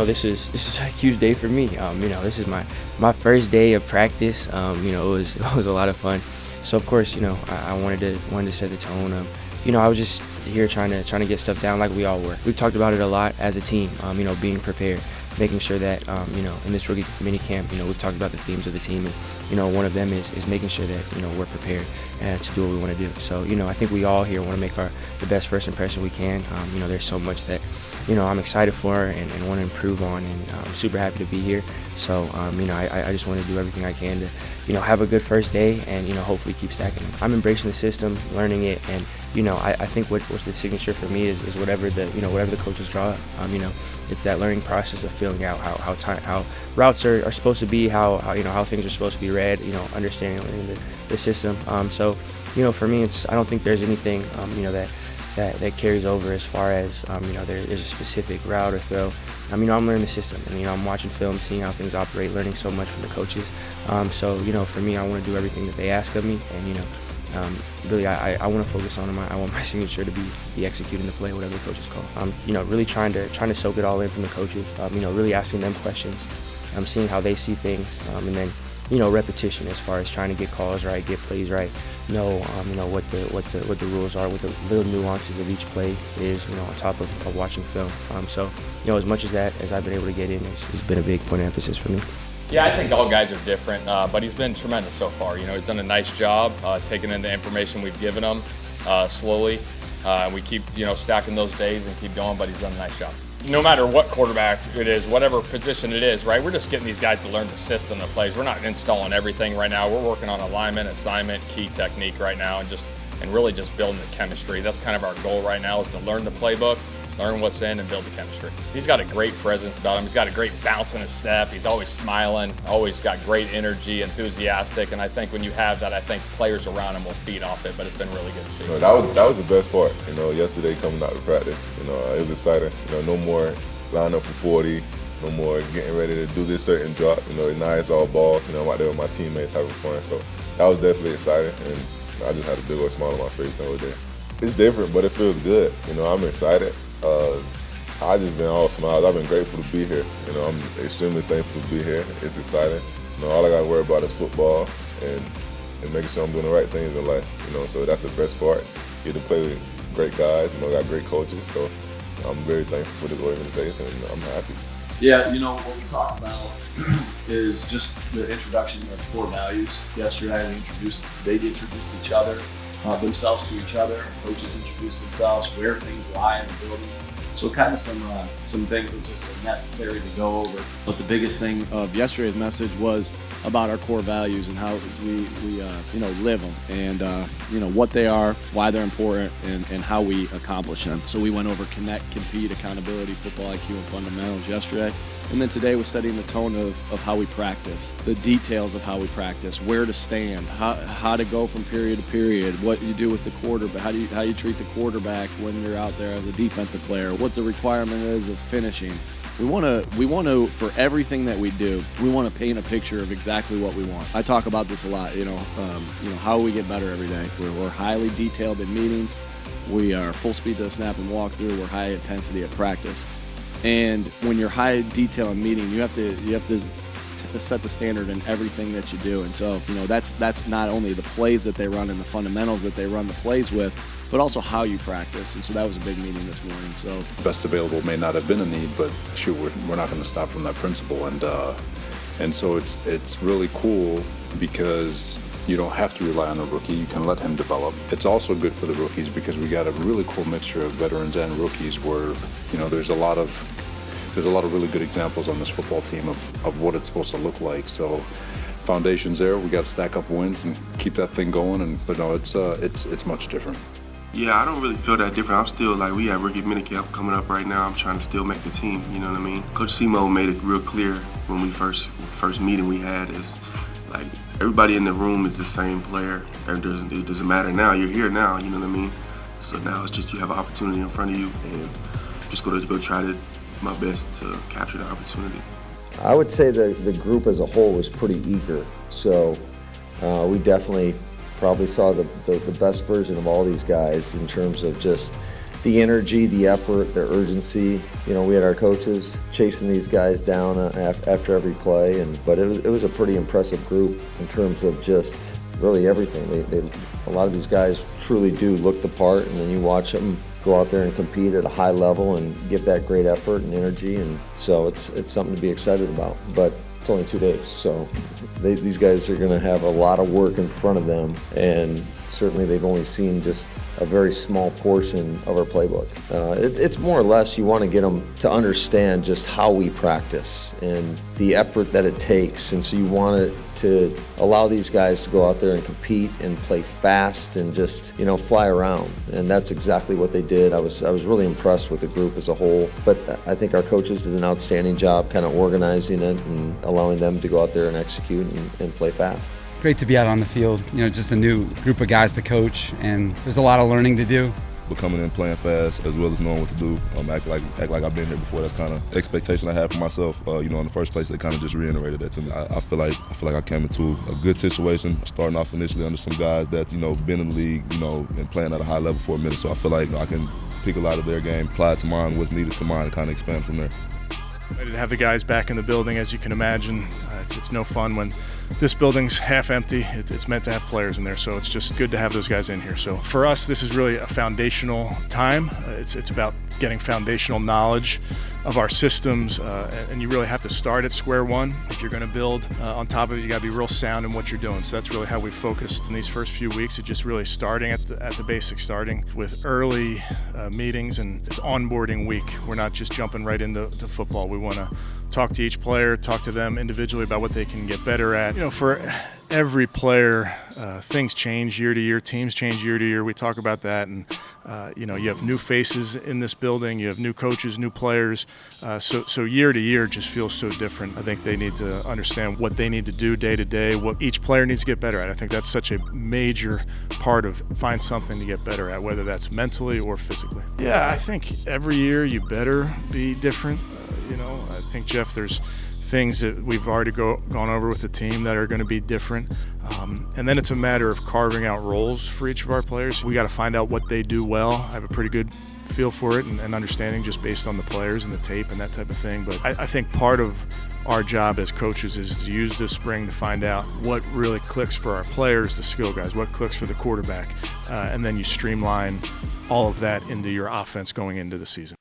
This is a huge day for me. This is my first day of practice. It was a lot of fun. So of course, I wanted to set the tone. I was just here trying to get stuff down like we all were. We've talked about it a lot as a team. Being prepared, making sure that in this rookie minicamp, we've talked about the themes of the team, and one of them is making sure that we're prepared to do what we want to do. So I think we all here want to make the best first impression we can. There's so much that I'm excited for and want to improve on, and I'm super happy to be here. So I just want to do everything I can to have a good first day and hopefully keep stacking them. I'm embracing the system, learning it, and I think what's the signature for me is whatever the coaches draw up. It's that learning process of feeling out how routes are supposed to be, how things are supposed to be read, understanding and learning the system. So for me, I don't think there's anything that carries over as far as there's a specific route or throw. I'm learning the system, and I'm watching film, seeing how things operate, learning so much from the coaches. So for me, I want to do everything that they ask of me, and really I want to focus on them. I want my signature to be executing the play, whatever the coaches call. Really trying to soak it all in from the coaches. Really asking them questions. Seeing how they see things, and then repetition as far as trying to get calls right, get plays right. Know what the rules are, what the little nuances of each play is. On top of watching film. So as much as that as I've been able to get in, it's been a big point of emphasis for me. Yeah, I think all guys are different, but he's been tremendous so far. He's done a nice job taking in the information we've given him slowly. We keep stacking those days and keep going, but he's done a nice job. No matter what quarterback it is, whatever position it is, right? We're just getting these guys to learn the system, the plays. We're not installing everything right now. We're working on alignment, assignment, key technique right now, and really just building the chemistry. That's kind of our goal right now, is to learn the playbook, learn what's in, and build the chemistry. He's got a great presence about him. He's got a great bounce in his step. He's always smiling, always got great energy, enthusiastic, and I think when you have that, I think players around him will feed off it, but it's been really good to see. That was the best part, yesterday coming out to practice. It was exciting. No more line up for 40, no more getting ready to do this certain drop. Now it's all ball. I'm out there with my teammates having fun, so that was definitely exciting, and I just had a big old smile on my face the whole day. It's different, but it feels good. I'm excited. I just been all smiles. I've been grateful to be here. I'm extremely thankful to be here. It's exciting. All I got to worry about is football and making sure I'm doing the right things in life. So that's the best part. Get to play with great guys. Got great coaches. So I'm very thankful for this organization, and I'm happy. Yeah, what we talked about is just the introduction of core values. Yesterday, they introduced each other. Themselves to each other. Coaches introduce themselves, where things lie in the building. So kind of some things that just are necessary to go over. But the biggest thing of yesterday's message was about our core values and how we live them, and what they are, why they're important, and how we accomplish them. So we went over connect, compete, accountability, football IQ, and fundamentals yesterday. And then today was setting the tone of how we practice, the details of how we practice, where to stand, how to go from period to period, what you do with the quarterback, how you treat the quarterback when you're out there as a defensive player, what the requirement is of finishing. We want to, for everything that we do, we want to paint a picture of exactly what we want. I talk about this a lot, how we get better every day. We're highly detailed in meetings. We are full speed to the snap and walk through. We're high intensity at practice. And when you're high detail in meeting, you have to set the standard in everything that you do. And so, that's not only the plays that they run and the fundamentals that they run the plays with, but also how you practice. And so that was a big meeting this morning. So best available may not have been a need, but shoot, we're not going to stop from that principle. And so it's really cool because you don't have to rely on a rookie. You can let him develop. It's also good for the rookies because we got a really cool mixture of veterans and rookies where, there's a lot of really good examples on this football team of what it's supposed to look like. So foundation's there. We got to stack up wins and keep that thing going. But no, it's much different. Yeah, I don't really feel that different. I'm still we have rookie minicamp coming up right now. I'm trying to still make the team. You know what I mean? Coach Simo made it real clear when we first meeting we had is everybody in the room is the same player. It doesn't matter now. You're here now. You know what I mean? So now it's just you have an opportunity in front of you, and just go try my best to capture the opportunity. I would say the group as a whole was pretty eager. So we definitely probably saw the best version of all these guys in terms of just the energy, the effort, the urgency. You know, we had our coaches chasing these guys down after every play, but it was a pretty impressive group in terms of just really everything. A lot of these guys truly do look the part, and then you watch them go out there and compete at a high level and give that great effort and energy, and so it's something to be excited about. But it's only 2 days, so these guys are going to have a lot of work in front of them, and certainly they've only seen just a very small portion of our playbook. It's more or less you want to get them to understand just how we practice and the effort that it takes, and so you want to allow these guys to go out there and compete and play fast and just, you know, fly around, and that's exactly what they did. I was really impressed with the group as a whole, but I think our coaches did an outstanding job kind of organizing it and allowing them to go out there and execute and play fast. Great to be out on the field, you know, just a new group of guys to coach, and there's a lot of learning to do. But coming in playing fast as well as knowing what to do, act like I've been here before. That's kind of expectation I had for myself. You know, in the first place, they kind of just reiterated that to me. I feel like I came into a good situation, starting off initially under some guys that, you know, been in the league, you know, and playing at a high level for a minute. So I feel like, you know, I can pick a lot of their game, apply it to mine, what's needed to mine, and kind of expand from there. Excited to have the guys back in the building, as you can imagine. It's no fun when this building's half empty. It's meant to have players in there, so it's just good to have those guys in here. So for us, this is really a foundational time. It's about getting foundational knowledge of our systems, and you really have to start at square one. If you're going to build on top of it, you got to be real sound in what you're doing. So that's really how we focused in these first few weeks. It's just really starting at the basics, starting with early meetings, and it's onboarding week. We're not just jumping right into football. We want to talk to each player, talk to them individually about what they can get better at. You know, for every player, things change year to year, teams change year to year. We talk about that, and you know, you have new faces in this building, you have new coaches, new players, so year to year just feels so different. I think they need to understand what they need to do day to day, what each player needs to get better at. I think that's such a major part of find something to get better at, whether that's mentally or physically. Yeah, I think every year you better be different. You know, I think, Jeff, there's things that we've already gone over with the team that are going to be different. And then it's a matter of carving out roles for each of our players. We got to find out what they do well. I have a pretty good feel for it and understanding just based on the players and the tape and that type of thing. But I think part of our job as coaches is to use this spring to find out what really clicks for our players, the skill guys, what clicks for the quarterback, and then you streamline all of that into your offense going into the season.